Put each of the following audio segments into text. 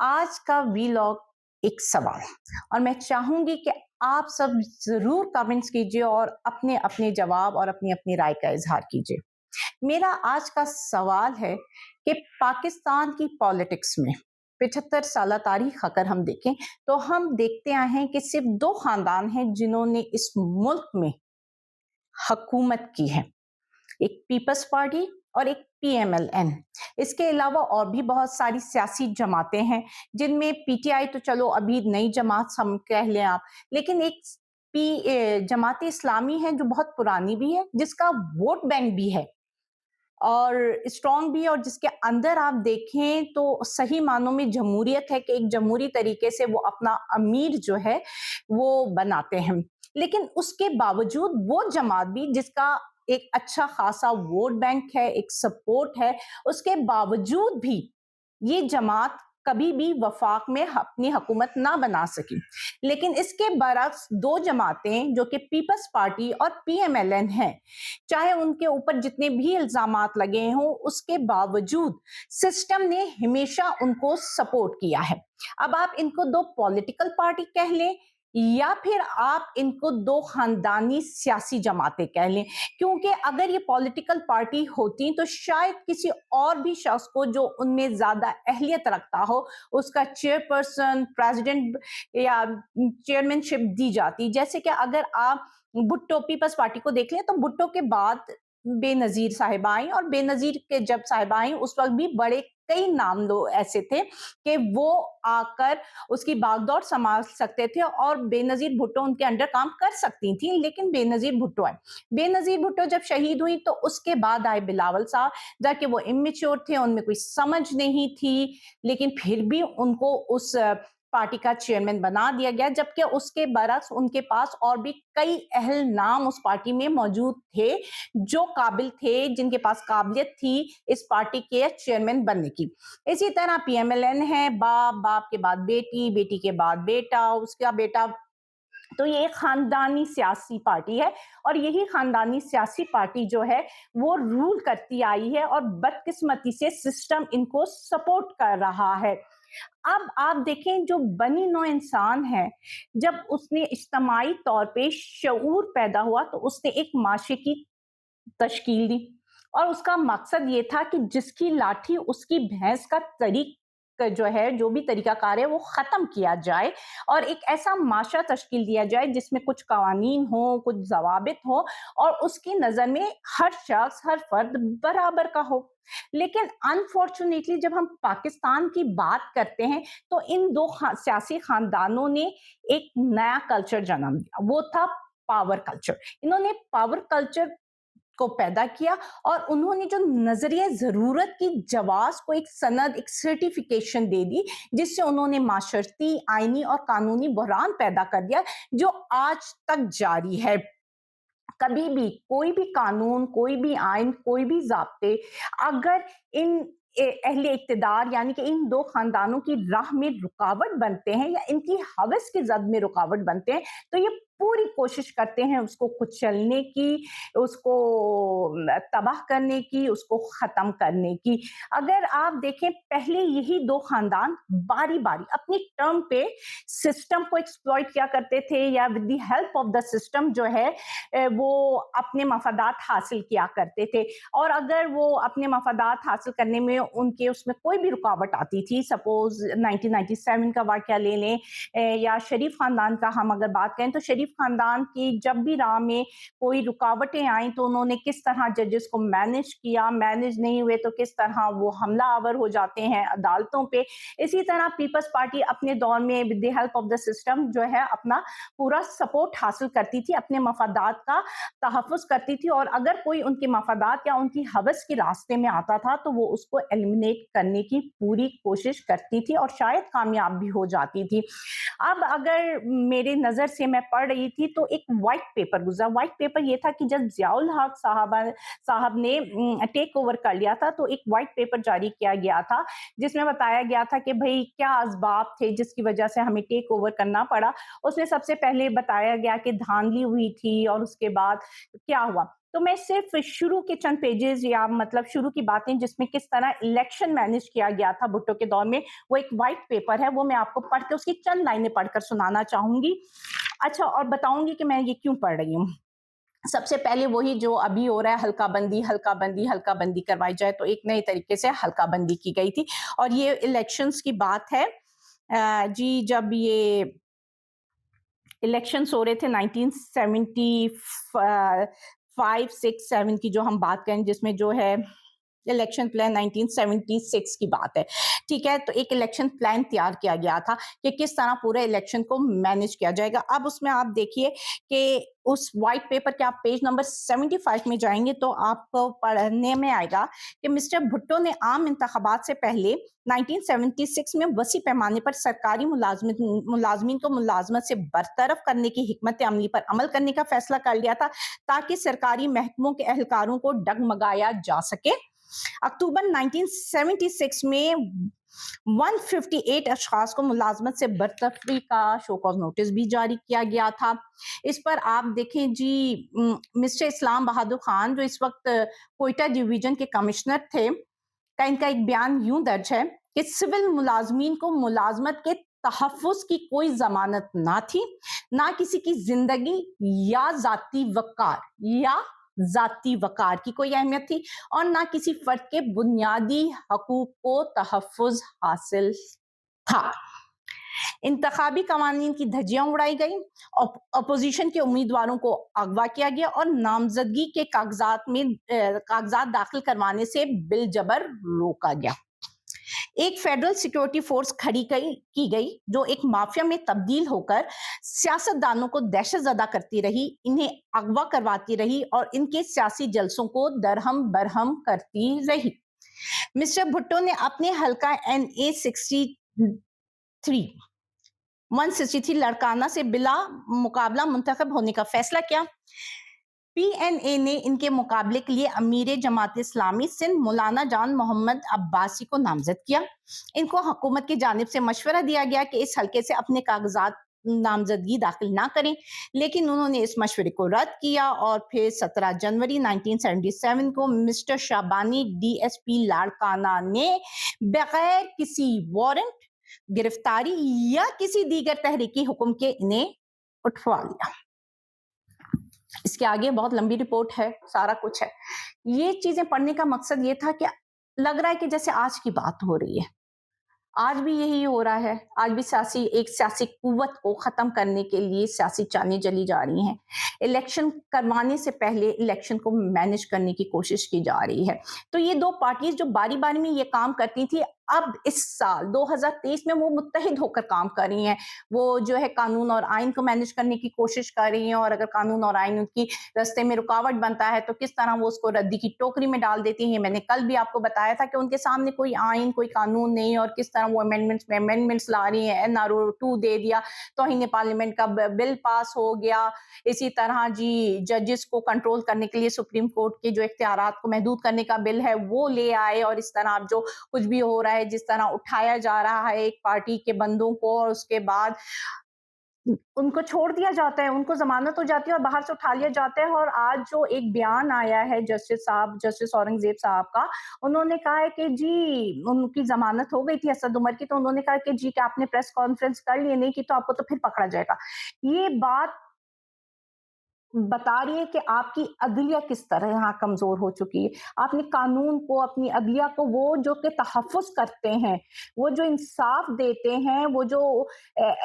आज का वीलॉग एक सवाल और मैं चाहूंगी कि आप सब जरूर कमेंट्स कीजिए और अपने अपने जवाब और अपनी अपनी राय का इजहार कीजिए। मेरा आज का सवाल है कि पाकिस्तान की पॉलिटिक्स में 75 साल तारीख अगर हम देखें तो हम देखते आए हैं कि सिर्फ दो खानदान हैं जिन्होंने इस मुल्क में हुकूमत की है, एक पीपल्स पार्टी और एक पीएमएलएन। इसके अलावा और भी बहुत सारी सियासी जमातें हैं जिनमें पीटीआई तो चलो अभी नई जमात हम कह लें आप, लेकिन एक जमात इस्लामी है जो बहुत पुरानी भी है, जिसका वोट बैंक भी है और स्ट्रांग भी है, और जिसके अंदर आप देखें तो सही मानों में जमहूरियत है कि एक जमहूरी तरीके से वो अपना अमीर जो है वो बनाते हैं। लेकिन उसके बावजूद वो जमात भी जिसका एक अच्छा खासा वोट बैंक है, एक सपोर्ट है, उसके बावजूद भी ये जमात कभी भी वफाक में अपनी हुकूमत ना बना सकी। लेकिन इसके बरक्स दो जमातें जो कि पीपल्स पार्टी और पीएमएलएन हैं, चाहे उनके ऊपर जितने भी इल्जामात लगे हों, उसके बावजूद सिस्टम ने हमेशा उनको सपोर्ट किया है। अब आप इनको दो पॉलिटिकल पार्टी कह लें या फिर आप इनको दो खानदानी सियासी जमातें कह लें, क्योंकि अगर ये पॉलिटिकल पार्टी होती तो शायद किसी और भी शख्स को जो उनमें ज्यादा अहलियत रखता हो उसका चेयरपर्सन, प्रेसिडेंट या चेयरमैनशिप दी जाती। जैसे कि अगर आप भुट्टो पीपल्स पार्टी को देख लें तो भुट्टो के बाद बेनजीर साहिबा आई, और बेनजीर के जब साहिबा आई उस वक्त भी बड़े कई नाम लोग ऐसे थे कि वो आकर उसकी बागडोर संभाल सकते थे और बेनजीर भुट्टो उनके अंडर काम कर सकती थी। लेकिन बेनजीर भुट्टो आए, बेनजीर भुट्टो जब शहीद हुई तो उसके बाद आए बिलावल साहब, जाके वो इमेच्योर थे, उनमें कोई समझ नहीं थी, लेकिन फिर भी उनको उस पार्टी का चेयरमैन बना दिया गया, जबकि उसके बरक्स उनके पास और भी कई अहल नाम उस पार्टी में मौजूद थे जो काबिल थे, जिनके पास काबिलियत थी इस पार्टी के चेयरमैन बनने की। इसी तरह पीएमएलएन है, बाप, बाप के बाद बेटी, बेटी के बाद बेटा, उसका बेटा। तो ये एक खानदानी सियासी पार्टी है और यही खानदानी सियासी पार्टी जो है वो रूल करती आई है और बदकिस्मती से सिस्टम इनको सपोर्ट कर रहा है। अब आप देखें जो बनी नौ इंसान है, जब उसने इज्तमाई तौर पे शऊर पैदा हुआ तो उसने एक माशरे की तश्कील दी और उसका मकसद ये था कि जिसकी लाठी उसकी भैंस का तरीक जो है, जो भी तरीकाकार है वो खत्म किया जाए और एक ऐसा माशरा तश्कील दिया जाए जिसमें कुछ कवानीन हो, कुछ जवाबित हो और उसकी नजर में हर शख्स, हर फर्द बराबर का हो। लेकिन अनफॉर्चुनेटली जब हम पाकिस्तान की बात करते हैं तो इन दो सियासी खानदानों ने एक नया कल्चर जन्म दिया, वो था पावर कल्चर। इन्होंने पावर कल्चर को पैदा किया और उन्होंने जो नजरिया जरूरत की जवाज को एक सनद, एक सर्टिफिकेशन दे दी, जिससे उन्होंने माशरती, आईनी और कानूनी बहरान पैदा कर दिया जो आज तक जारी है। कभी भी कोई भी कानून, कोई भी आइन, कोई भी ज़ाब्ते अगर इन अहले इक़्तिदार यानी कि इन दो खानदानों की राह में रुकावट बनते हैं या इनकी हवस की ज़द में रुकावट बनते हैं तो ये पूरी कोशिश करते हैं उसको कुचलने की, उसको तबाह करने की, उसको ख़त्म करने की। अगर आप देखें पहले यही दो खानदान बारी-बारी अपनी टर्म पे सिस्टम को एक्सप्लॉइट किया करते थे या with the help of the system जो है वो अपने मफादात हासिल किया करते थे। और अगर वो अपने मफादात हासिल करने में उनके उसमें कोई भी रुकावट आती थी, सपोज 1997 का वाकया ले लें या शरीफ खानदान का हम अगर बात करें तो शरीफ खानदान की जब भी राह में कोई रुकावटें आई तो उन्होंने किस तरह जजेस को मैनेज किया, मैनेज नहीं हुए तो किस तरह वो हमला आवर हो जाते हैं अदालतों पे। इसी तरह पीपल्स पार्टी अपने दौर में with the help of the system जो है अपना पूरा सपोर्ट हासिल करती थी, अपने मफादात का तहफ़्फ़ुज़ करती थी और अगर कोई उनके मफादात या उनकी हवस के रास्ते में आता था तो वो उसको एलिमिनेट करने की पूरी कोशिश करती थी और शायद कामयाब भी हो जाती थी। अब अगर मेरी नज़र से मैं पढ़ रही रही थी तो एक व्हाइट पेपर गुजरा। व्हाइट पेपर ये था कि जब ज़ियाउल हक साहब ने टेक ओवर कर लिया था, तो एक व्हाइट पेपर जारी किया गया था, जिसमें बताया गया था कि भई क्या असबाब थे जिसकी वजह से हमें टेक ओवर करना पड़ा। उसमें सबसे पहले बताया गया कि धांधली हुई थी और उसके बाद क्या हुआ। तो मैं सिर्फ़ शुरू के चंद पेजेज़ या मतलब शुरू की बातें जिसमें किस तरह इलेक्शन मैनेज किया गया था भुट्टो के दौर में, वो एक व्हाइट पेपर है, वो मैं आपको पढ़ के उसकी चंद लाइनें पढ़कर सुनाना चाहूँगी। अच्छा, और बताऊँगी कि मैं ये क्यों पढ़ रही हूँ। सबसे पहले वही जो अभी हो रहा है, हल्का बंदी करवाई जाए, तो एक नए तरीके से हल्का बंदी की गई थी और ये इलेक्शंस की बात है। जी, जब ये इलेक्शंस हो रहे थे 1975, 6, 7 की जो हम बात करें, जिसमें जो है इलेक्शन प्लान 1976 की बात है, ठीक है? तो एक इलेक्शन प्लान तैयार किया गया था कि किस तरह पूरे इलेक्शन को मैनेज किया जाएगा। अब उसमें आप देखिए कि उस व्हाइट पेपर के आप पेज नंबर 75 में जाएँगे तो आपको पढ़ने में आएगा कि मिस्टर भुट्टो ने आम इंतखाबात से पहले 1976 में वसी पैमाने पर सरकारी मुलाज़मीन को मुलाज़मत से बरतरफ करने की हिकमत अमली पर अमल करने का फैसला कर लिया था, ताकि सरकारी महकमों के एहलकारों को डगमगाया जा सके। अक्टूबर 1976 में 158 अशखास को मुलाजमत से बरतरफी का शो कॉज नोटिस भी जारी किया गया था। इस पर आप देखें जी, मिस्टर इस्लाम बहादुर खान जो इस वक्त कोयटा डिवीजन के कमिश्नर थे, का इनका एक बयान यूं दर्ज है कि सिविल मुलाजमीन को मुलाजमत के तहफ़्फ़ुज़ की कोई ज़मानत ना थी, ना किसी की ज़िंदगी या ज़ाती वक़ार की कोई अहमियत थी और ना किसी फ़र्द के बुनियादी हकूक़ को तहफ़्फ़ुज़ हासिल था। इंतखाबी कवानीन की धज्जियां उड़ाई गई, अपोजिशन के उम्मीदवारों को अगवा किया गया और नामजदगी के कागजात दाखिल करवाने से बिल जबर रोका गया। एक फेडरल सिक्योरिटी फोर्स की गई जो एक माफिया में तब्दील होकर सियासतदानों को दहशतजदा करती रही, इन्हें अगवा करवाती रही और इनके सियासी जलसों को दरहम बरहम करती रही। मिस्टर भुट्टो ने अपने हल्का NA 163 लड़काना से बिला मुकाबला मुंतखब होने का फैसला किया। PNA ने इनके मुकाबले के लिए अमीर जमात इस्लामी सिंध मौलाना जान मोहम्मद अब्बासी को नामजद किया। इनको हुकूमत की जानिब से मशवरा दिया गया कि इस हल्के से अपने कागजात नामजदगी दाखिल ना करें, लेकिन उन्होंने इस मशवरे को रद्द किया और फिर 17 जनवरी 1977 को मिस्टर शाबानी DSP लाड़काना ने बगैर किसी वारंट, गिरफ्तारी या किसी दीगर तहरीकी हुक्म के इन्हें उठवा लिया। इसके आगे बहुत लंबी रिपोर्ट है, सारा कुछ है। ये चीजें पढ़ने का मकसद ये था कि लग रहा है कि जैसे आज की बात हो रही है, आज भी यही हो रहा है। आज भी सियासी कुव्वत को खत्म करने के लिए सियासी चालें चली जा रही हैं। इलेक्शन करवाने से पहले इलेक्शन को मैनेज करने की कोशिश की जा रही है। तो ये दो पार्टीज जो बारी बारी में ये काम करती थी, अब इस साल 2023 में वो मुत्तहिद होकर काम कर रही हैं। वो जो है कानून और आइन को मैनेज करने की कोशिश कर रही हैं और अगर कानून और आइन उनकी रास्ते में रुकावट बनता है तो किस तरह वो उसको रद्दी की टोकरी में डाल देती हैं। मैंने कल भी आपको बताया था कि उनके सामने कोई आइन, कोई कानून नहीं और किस तरह वो अमेंडमेंट्स ला रही हैं। NRO 2 दे दिया, तौहीन पार्लियामेंट का बिल पास हो गया। इसी तरह जी जजेस को कंट्रोल करने के लिए सुप्रीम कोर्ट के जो इख्तियारात को महदूद करने का बिल है वो ले आए और इस तरह अब जो कुछ भी हो रहा है, जिस तरह उठाया जा रहा है एक पार्टी के बंदों को और उसके बाद उनको छोड़ दिया जाता है, उनको जमानत हो जाती है और बाहर से उठा लिया जाता है। और आज जो एक बयान आया है जस्टिस औरंगजेब साहब का, उन्होंने कहा है कि जी उनकी जमानत हो गई थी असद उमर की, तो उन्होंने कहा कि जी क्या आपने प्रेस कॉन्फ्रेंस कर ली, नहीं की तो आपको तो फिर पकड़ा जाएगा। ये बात बता रही है कि आपकी अदलिया किस तरह यहाँ कमजोर हो चुकी है। आपने कानून को, अपनी अदलिया को, वो जो कि तहफ़्फ़ुज़ करते हैं, वो जो इंसाफ देते हैं, वो जो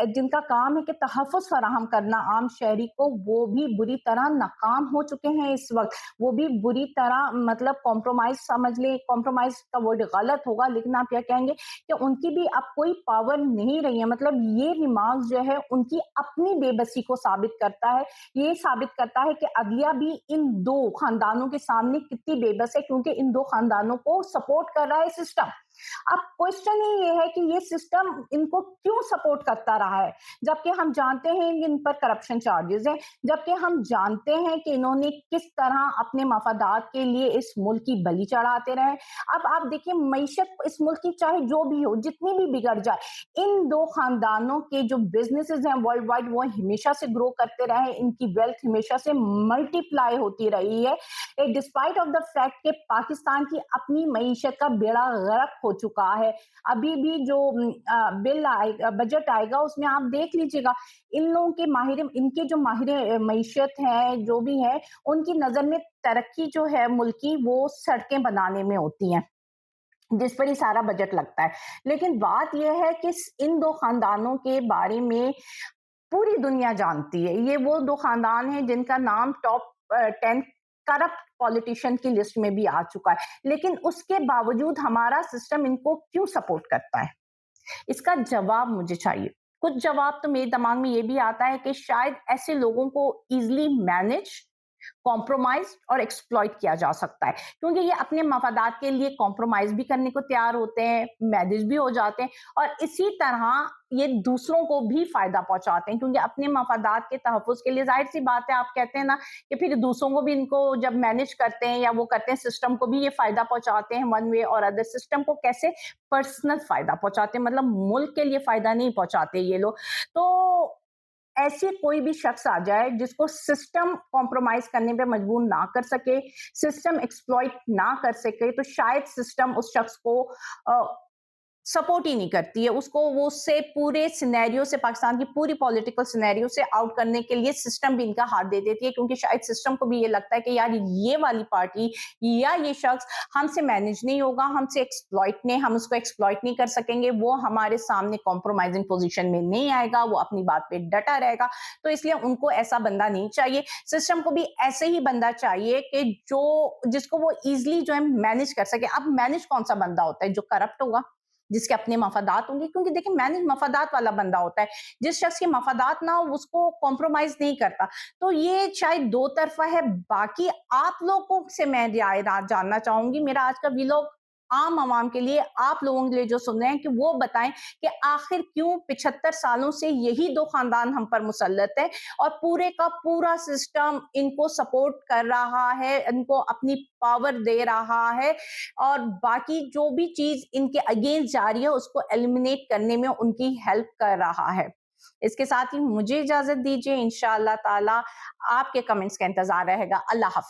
जिनका काम है कि तहफ़्फ़ुज़ फराहम करना आम शहरी को, वो भी बुरी तरह नाकाम हो चुके हैं इस वक्त। वो भी बुरी तरह मतलब कॉम्प्रोमाइज समझ लें, कॉम्प्रोमाइज का वर्ड गलत होगा लेकिन आप क्या कहेंगे कि उनकी भी अब कोई पावर नहीं रही है। मतलब ये रिमार्क जो है उनकी अपनी बेबसी को साबित करता है। ये साबित करता है कि अदलिया भी इन दो खानदानों के सामने कितनी बेबस है, क्योंकि इन दो खानदानों को सपोर्ट कर रहा है सिस्टम। अब क्वेश्चन ही ये है कि ये सिस्टम इनको क्यों सपोर्ट करता रहा है, जबकि हम जानते हैं इन पर करप्शन चार्जेस हैं, जबकि हम जानते हैं कि इन्होंने किस तरह अपने मफादात के लिए इस मुल्क की बलि चढ़ाते रहे। अब आप देखिए मईशत इस मुल्क की चाहे जो भी हो, जितनी भी बिगड़ जाए, इन दो खानदानों के जो बिजनेसेस हैं वर्ल्ड वाइड वो हमेशा से ग्रो करते रहे, इनकी वेल्थ हमेशा से मल्टीप्लाई होती रही है, डिस्पाइट ऑफ द फैक्ट कि पाकिस्तान की अपनी मईशत का बेड़ा गर्क हो चुका है। अभी भी जो बिल आएगा, बजट आएगा, उसमें आप देख लीजिएगा इन लोगों के माहिर, इनके जो माहिर मईशत हैं जो भी है, उनकी नजर में तरक्की जो है मुल्क की वो सड़कें बनाने में होती हैं, जिस पर ही सारा बजट लगता है। लेकिन बात यह है कि इन दो खानदानों के बारे में पूरी दुनिया जानती है। ये वो दो खानदान हैं जिनका नाम टॉप 10 करप्ट पॉलिटिशियन की लिस्ट में भी आ चुका है, लेकिन उसके बावजूद हमारा सिस्टम इनको क्यों सपोर्ट करता है? इसका जवाब मुझे चाहिए। कुछ जवाब तो मेरे दिमाग में ये भी आता है कि शायद ऐसे लोगों को इजीली मैनेज, कॉम्प्रोमाइज और एक्सप्लॉइट किया जा सकता है, क्योंकि ये अपने मफादात के लिए कॉम्प्रोमाइज भी करने को तैयार होते हैं, मैनेज भी हो जाते हैं, और इसी तरह ये दूसरों को भी फायदा पहुंचाते हैं, क्योंकि अपने मफादात के तहफ़्फ़ुज़ के लिए जाहिर सी बात है, आप कहते हैं ना कि फिर दूसरों को भी इनको जब मैनेज करते हैं या वो करते हैं, सिस्टम को भी ये फायदा पहुंचाते हैं वन वे और अदर। सिस्टम को कैसे? पर्सनल फायदा पहुंचाते हैं, मतलब मुल्क के लिए फायदा नहीं पहुंचाते ये लोग। तो ऐसे कोई भी शख्स आ जाए जिसको सिस्टम कॉम्प्रोमाइज करने पे मजबूर ना कर सके, सिस्टम एक्सप्लॉइट ना कर सके, तो शायद सिस्टम उस शख्स को सपोर्ट ही नहीं करती है। उसको वो उससे पूरे सिनेरियो से, पाकिस्तान की पूरी पॉलिटिकल सिनेरियो से आउट करने के लिए सिस्टम भी इनका हाथ दे देती है, क्योंकि शायद सिस्टम को भी ये लगता है कि यार ये वाली पार्टी या ये शख्स हमसे मैनेज नहीं होगा, हमसे एक्सप्लॉइट नहीं, हम उसको एक्सप्लॉइट नहीं कर सकेंगे, वो हमारे सामने कॉम्प्रोमाइजिंग पोजीशन में नहीं आएगा, वो अपनी बात पे डटा रहेगा। तो इसलिए उनको ऐसा बंदा नहीं चाहिए। सिस्टम को भी ऐसे ही बंदा चाहिए कि जो जिसको वो इजिली जो है मैनेज कर सके। अब मैनेज कौन सा बंदा होता है? जो करप्ट होगा, जिसके अपने मफादात होंगे, क्योंकि देखिए मैनेज मफादात वाला बंदा होता है। जिस शख्स के मफादात ना हो उसको कॉम्प्रोमाइज नहीं करता। तो ये शायद दो तरफा है। बाकी आप लोगों से मैं राय जानना चाहूंगी, मेरा आज का व्लॉग आम आवाम के लिए, आप लोगों के लिए जो सुन रहे हैं, कि वो बताएं कि आखिर क्यों 75 सालों से यही दो खानदान हम पर मुसल्लत है और पूरे का पूरा सिस्टम इनको सपोर्ट कर रहा है, इनको अपनी पावर दे रहा है, और बाकी जो भी चीज इनके अगेंस्ट जा रही है उसको एलिमिनेट करने में उनकी हेल्प कर रहा है। इसके साथ ही मुझे इजाजत दीजिए। इंशाअल्लाह ताला आपके कमेंट्स का इंतजार रहेगा। अल्लाह हाफिज।